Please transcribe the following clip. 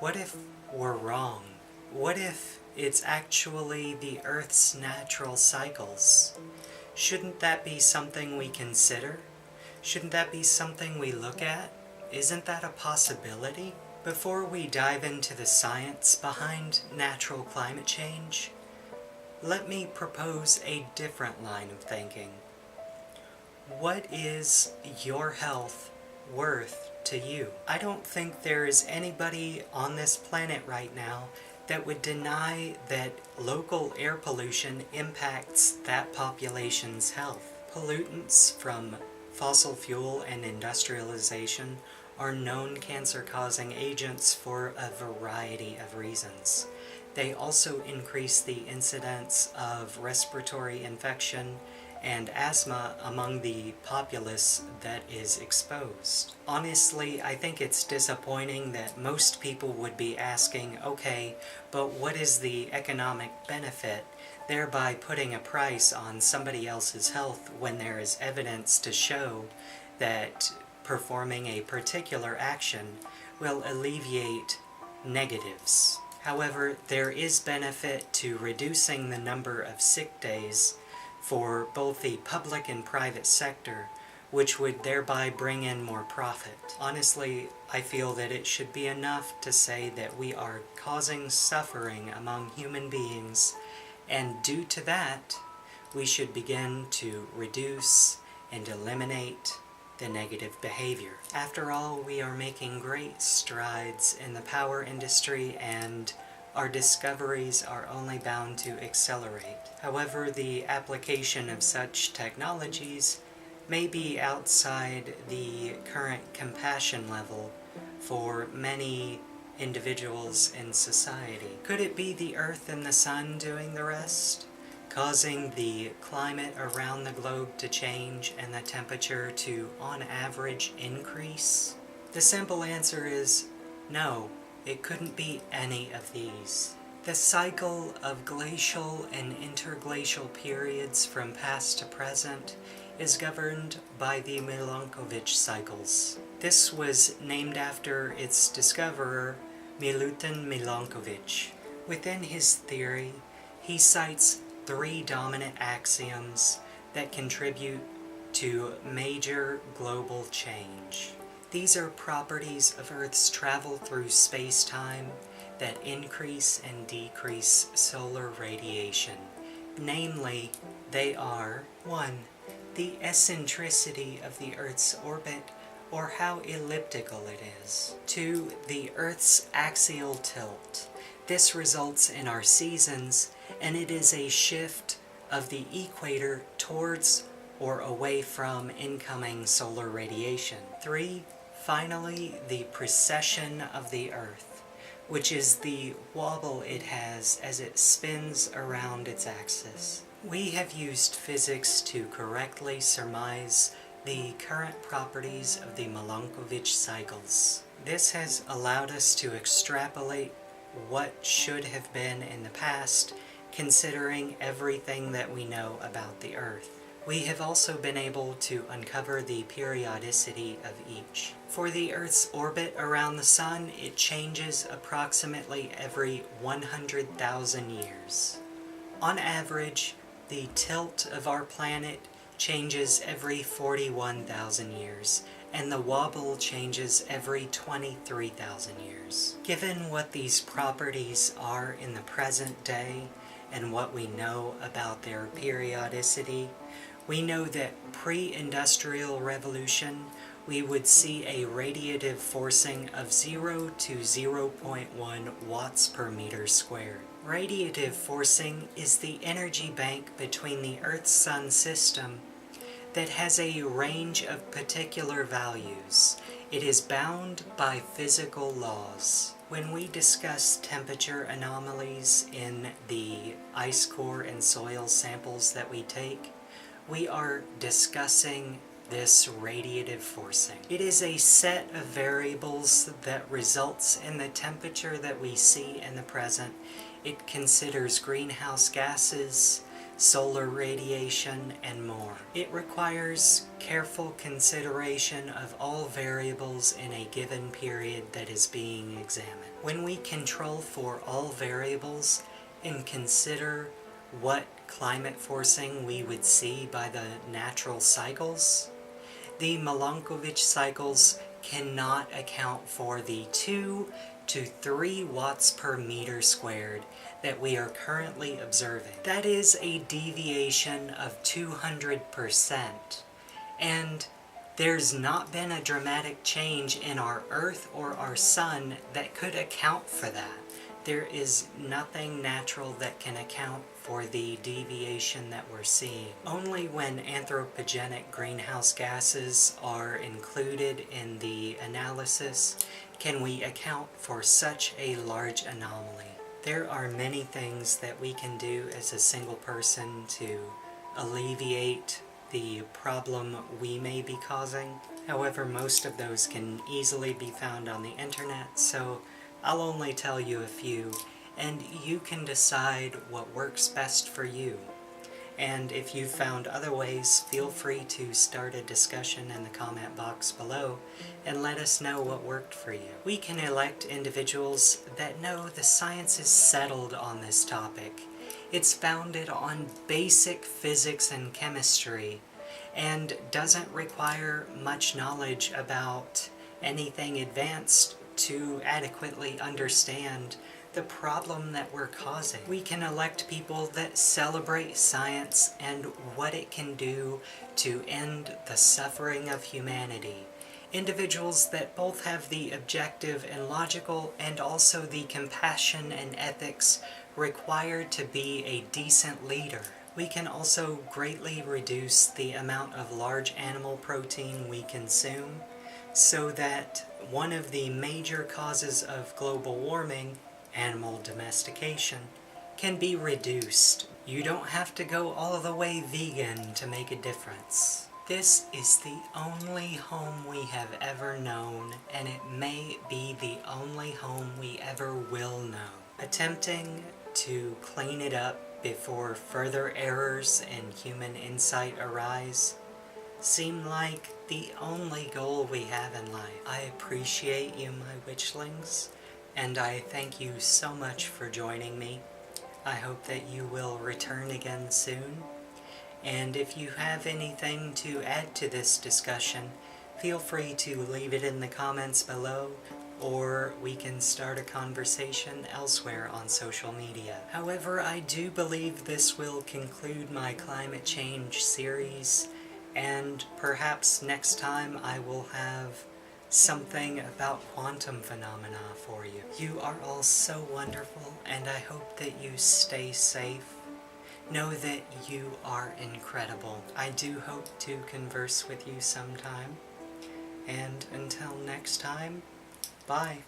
What if we're wrong? What if it's actually the Earth's natural cycles? Shouldn't that be something we consider? Shouldn't that be something we look at? Isn't that a possibility? Before we dive into the science behind natural climate change, let me propose a different line of thinking. What is your health worth to you? I don't think there is anybody on this planet right now that would deny that local air pollution impacts that population's health. Pollutants from fossil fuel and industrialization are known cancer-causing agents for a variety of reasons. They also increase the incidence of respiratory infection and asthma among the populace that is exposed. Honestly, I think it's disappointing that most people would be asking, okay, but what is the economic benefit, thereby putting a price on somebody else's health when there is evidence to show that performing a particular action will alleviate negatives. However, there is benefit to reducing the number of sick days for both the public and private sector, which would thereby bring in more profit. Honestly, I feel that it should be enough to say that we are causing suffering among human beings, and due to that, we should begin to reduce and eliminate the negative behavior. After all, we are making great strides in the power industry, and our discoveries are only bound to accelerate. However, the application of such technologies may be outside the current compassion level for many individuals in society. Could it be the Earth and the Sun doing the rest, causing the climate around the globe to change and the temperature to, on average, increase? The simple answer is no. It couldn't be any of these. The cycle of glacial and interglacial periods from past to present is governed by the Milankovitch Cycles. This was named after its discoverer, Milutin Milankovitch. Within his theory, he cites 3 dominant axioms that contribute to major global change. These are properties of Earth's travel through space-time that increase and decrease solar radiation. Namely, they are 1. The eccentricity of the Earth's orbit, or how elliptical it is. 2. The Earth's axial tilt. This results in our seasons, and it is a shift of the equator towards or away from incoming solar radiation. 3. Finally, the precession of the Earth, which is the wobble it has as it spins around its axis. We have used physics to correctly surmise the current properties of the Milankovitch cycles. This has allowed us to extrapolate what should have been in the past, considering everything that we know about the Earth. We have also been able to uncover the periodicity of each. For the Earth's orbit around the Sun, it changes approximately every 100,000 years. On average, the tilt of our planet changes every 41,000 years, and the wobble changes every 23,000 years. Given what these properties are in the present day, and what we know about their periodicity, we know that pre-industrial revolution, we would see a radiative forcing of 0 to 0.1 watts per meter squared. Radiative forcing is the energy bank between the Earth-Sun system that has a range of particular values. It is bound by physical laws. When we discuss temperature anomalies in the ice core and soil samples that we take, we are discussing this radiative forcing. It is a set of variables that results in the temperature that we see in the present. It considers greenhouse gases, solar radiation, and more. It requires careful consideration of all variables in a given period that is being examined. When we control for all variables and consider what climate forcing we would see by the natural cycles, the Milankovitch cycles cannot account for the 2 to 3 watts per meter squared that we are currently observing. That is a deviation of 200%, and there's not been a dramatic change in our Earth or our Sun that could account for that. There is nothing natural that can account for the deviation that we're seeing. Only when anthropogenic greenhouse gases are included in the analysis can we account for such a large anomaly. There are many things that we can do as a single person to alleviate the problem we may be causing. However, most of those can easily be found on the internet, so I'll only tell you a few, and you can decide what works best for you. And if you've found other ways, feel free to start a discussion in the comment box below and let us know what worked for you. We can elect individuals that know the science is settled on this topic. It's founded on basic physics and chemistry and doesn't require much knowledge about anything advanced to adequately understand the problem that we're causing. We can elect people that celebrate science and what it can do to end the suffering of humanity. Individuals that both have the objective and logical and also the compassion and ethics required to be a decent leader. We can also greatly reduce the amount of large animal protein we consume so that one of the major causes of global warming, animal domestication, can be reduced. You don't have to go all the way vegan to make a difference. This is the only home we have ever known, and it may be the only home we ever will know. Attempting to clean it up before further errors in human insight arise seem like the only goal we have in life. I appreciate you, my witchlings, and I thank you so much for joining me. I hope that you will return again soon, and if you have anything to add to this discussion, feel free to leave it in the comments below, or we can start a conversation elsewhere on social media. However, I do believe this will conclude my climate change series, and perhaps next time I will have something about quantum phenomena for you. You are all so wonderful, and I hope that you stay safe. Know that you are incredible. I do hope to converse with you sometime, and until next time, bye.